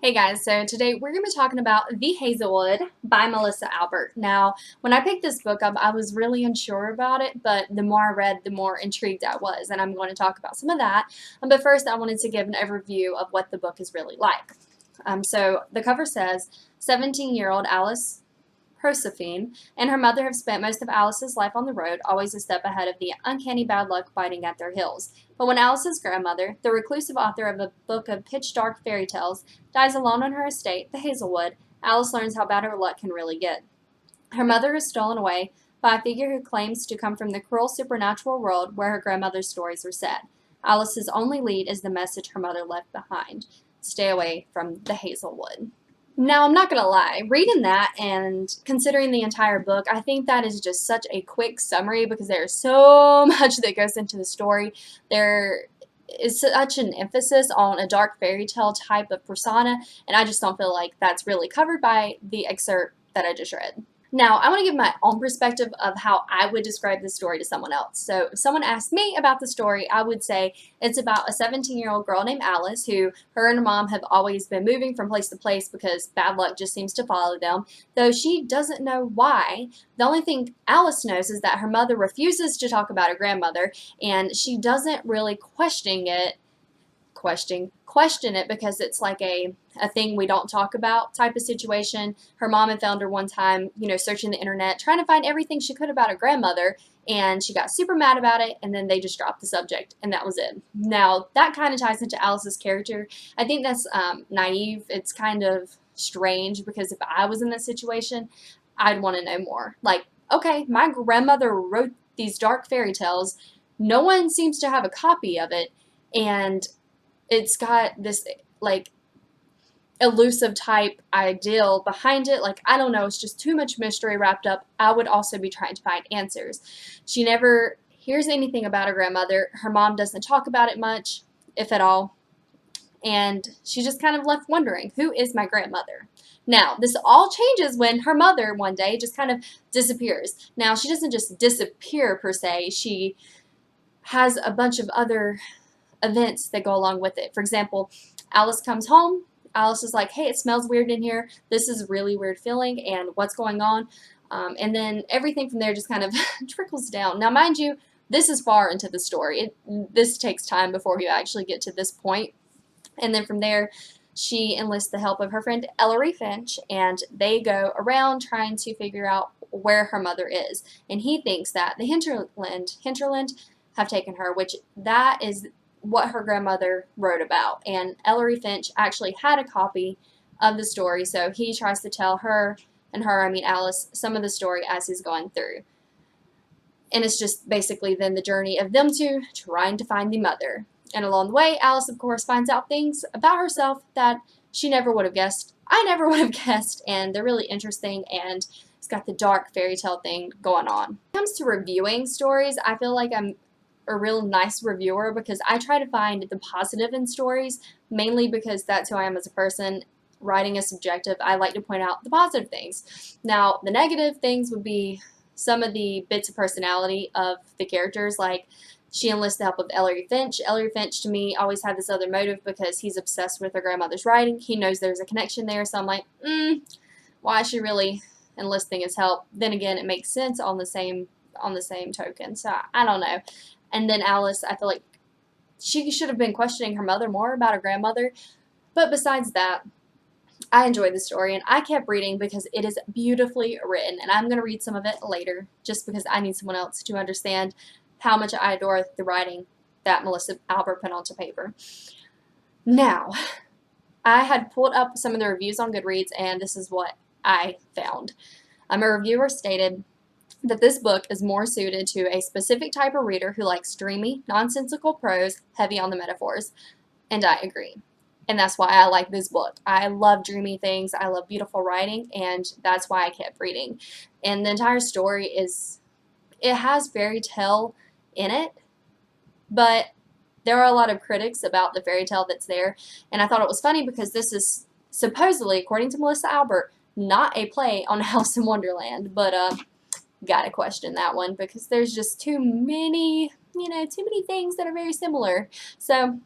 Hey guys, so today we're going to be talking about The Hazelwood by Melissa Albert. Now, when I picked this book up, I was really unsure about it, but the more I read, the more intrigued I was, and I'm going to talk about some of that. But first, I wanted to give an overview of what the book is really like. So the cover says, 17-year-old Alice Josephine and her mother have spent most of Alice's life on the road, always a step ahead of the uncanny bad luck biting at their heels. But when Alice's grandmother, the reclusive author of a book of pitch-dark fairy tales, dies alone on her estate, the Hazelwood, Alice learns how bad her luck can really get. Her mother is stolen away by a figure who claims to come from the cruel supernatural world where her grandmother's stories were set. Alice's only lead is the message her mother left behind: stay away from the Hazelwood. Now, I'm not going to lie, reading that and considering the entire book, I think that is just such a quick summary because there's so much that goes into the story. There is such an emphasis on a dark fairy tale type of persona, and I just don't feel like that's really covered by the excerpt that I just read. Now, I want to give my own perspective of how I would describe this story to someone else. So if someone asked me about the story, I would say it's about a 17-year-old girl named Alice who her and her mom have always been moving from place to place because bad luck just seems to follow them, though she doesn't know why. The only thing Alice knows is that her mother refuses to talk about her grandmother, and she doesn't really question it because it's like a thing we don't talk about type of situation. Her mom had found her one time, searching the internet, trying to find everything she could about her grandmother, and she got super mad about it, and then they just dropped the subject, and that was it. Now, that kind of ties into Alice's character. I think that's naive. It's kind of strange because if I was in that situation, I'd want to know more. Like, okay, my grandmother wrote these dark fairy tales. No one seems to have a copy of it, and it's got this, like, elusive type ideal behind it. Like, I don't know, it's just too much mystery wrapped up. I would also be trying to find answers. She never hears anything about her grandmother. Her mom doesn't talk about it much, if at all. And she just kind of left wondering, who is my grandmother? Now, this all changes when her mother one day just kind of disappears. Now, she doesn't just disappear per se. She has a bunch of other events that go along with it. For example, Alice comes home. Alice is like, hey, it smells weird in here. This is a really weird feeling, and what's going on? And then everything from there just kind of trickles down. Now, mind you, this is far into the story. This takes time before you actually get to this point. And then from there, she enlists the help of her friend Ellery Finch, and they go around trying to figure out where her mother is. And he thinks that the hinterland have taken her, which that is what her grandmother wrote about. And Ellery Finch actually had a copy of the story, so he tries to tell her, and I mean Alice, some of the story as he's going through. And it's just basically then the journey of them two trying to find the mother. And along the way, Alice, of course, finds out things about herself that she never would have guessed. I never would have guessed, and they're really interesting, and it's got the dark fairy tale thing going on. When it comes to reviewing stories, I feel like I'm a real nice reviewer because I try to find the positive in stories, mainly because that's who I am as a person. Writing is subjective. I like to point out the positive things. Now, the negative things would be some of the bits of personality of the characters, like she enlists the help of Ellery Finch. Ellery Finch, to me, always had this other motive because he's obsessed with her grandmother's writing. He knows there's a connection there, so I'm like, why is she really enlisting his help? Then again, it makes sense on the same token, so I don't know. And then Alice, I feel like she should have been questioning her mother more about her grandmother. But besides that, I enjoyed the story, and I kept reading because it is beautifully written. And I'm going to read some of it later just because I need someone else to understand how much I adore the writing that Melissa Albert put onto paper. Now, I had pulled up some of the reviews on Goodreads, and this is what I found. A reviewer stated that this book is more suited to a specific type of reader who likes dreamy, nonsensical prose, heavy on the metaphors. And I agree. And that's why I like this book. I love dreamy things. I love beautiful writing, and that's why I kept reading. And the entire story it has fairy tale in it, but there are a lot of critics about the fairy tale that's there. And I thought it was funny because this is supposedly, according to Melissa Albert, not a play on Alice in Wonderland, but gotta question that one because there's just too many things that are very similar. So,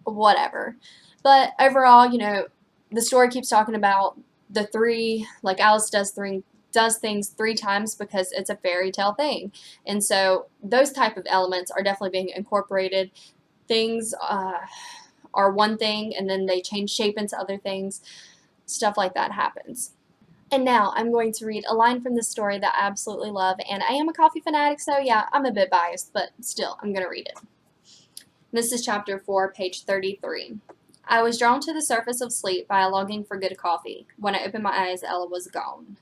whatever. But overall, the story keeps talking about the three, like Alice does things 3 times because it's a fairy tale thing. And so those type of elements are definitely being incorporated. Things are one thing and then they change shape into other things. Stuff like that happens. And now I'm going to read a line from this story that I absolutely love. And I am a coffee fanatic, so yeah, I'm a bit biased, but still, I'm going to read it. This is chapter 4, page 33. I was drawn to the surface of sleep by a longing for good coffee. When I opened my eyes, Ella was gone.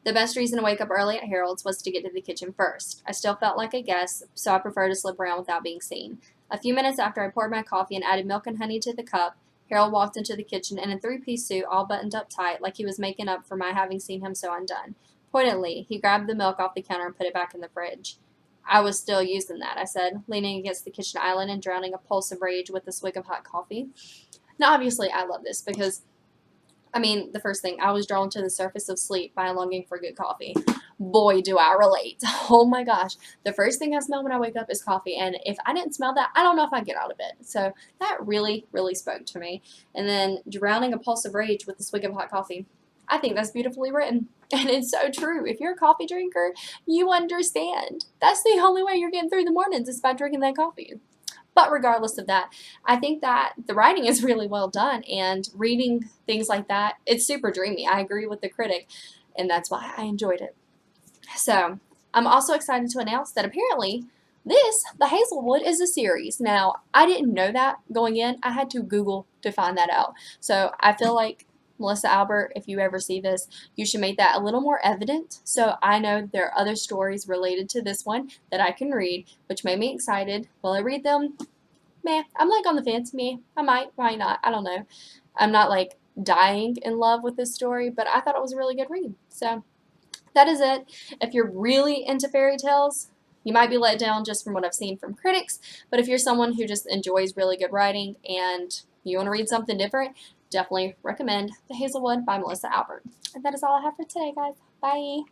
The best reason to wake up early at Harold's was to get to the kitchen first. I still felt like a guest, so I preferred to slip around without being seen. A few minutes after I poured my coffee and added milk and honey to the cup, Harold walked into the kitchen in a 3-piece suit all buttoned up tight, like he was making up for my having seen him so undone. Pointedly, he grabbed the milk off the counter and put it back in the fridge. I was still using that, I said, leaning against the kitchen island and drowning a pulse of rage with a swig of hot coffee. Now, obviously, I love this because, the first thing, I was drawn to the surface of sleep by a longing for good coffee. Boy, do I relate. Oh my gosh. The first thing I smell when I wake up is coffee, and if I didn't smell that, I don't know if I'd get out of bed. So that really, really spoke to me. And then drowning a pulse of rage with a swig of hot coffee. I think that's beautifully written. And it's so true. If you're a coffee drinker, you understand. That's the only way you're getting through the mornings is by drinking that coffee. But regardless of that, I think that the writing is really well done, and reading things like that, it's super dreamy. I agree with the critic, and that's why I enjoyed it. So, I'm also excited to announce that apparently the Hazelwood, is a series. Now, I didn't know that going in. I had to Google to find that out. So, I feel like, Melissa Albert, if you ever see this, you should make that a little more evident so I know there are other stories related to this one that I can read, which made me excited. Will I read them? Meh. I'm like on the fence. Meh. I might not. I don't know. I'm not like dying in love with this story, but I thought it was a really good read. So that is it. If you're really into fairy tales, you might be let down just from what I've seen from critics, but if you're someone who just enjoys really good writing and you want to read something different, definitely recommend The Hazelwood by Melissa Albert. And that is all I have for today, guys. Bye.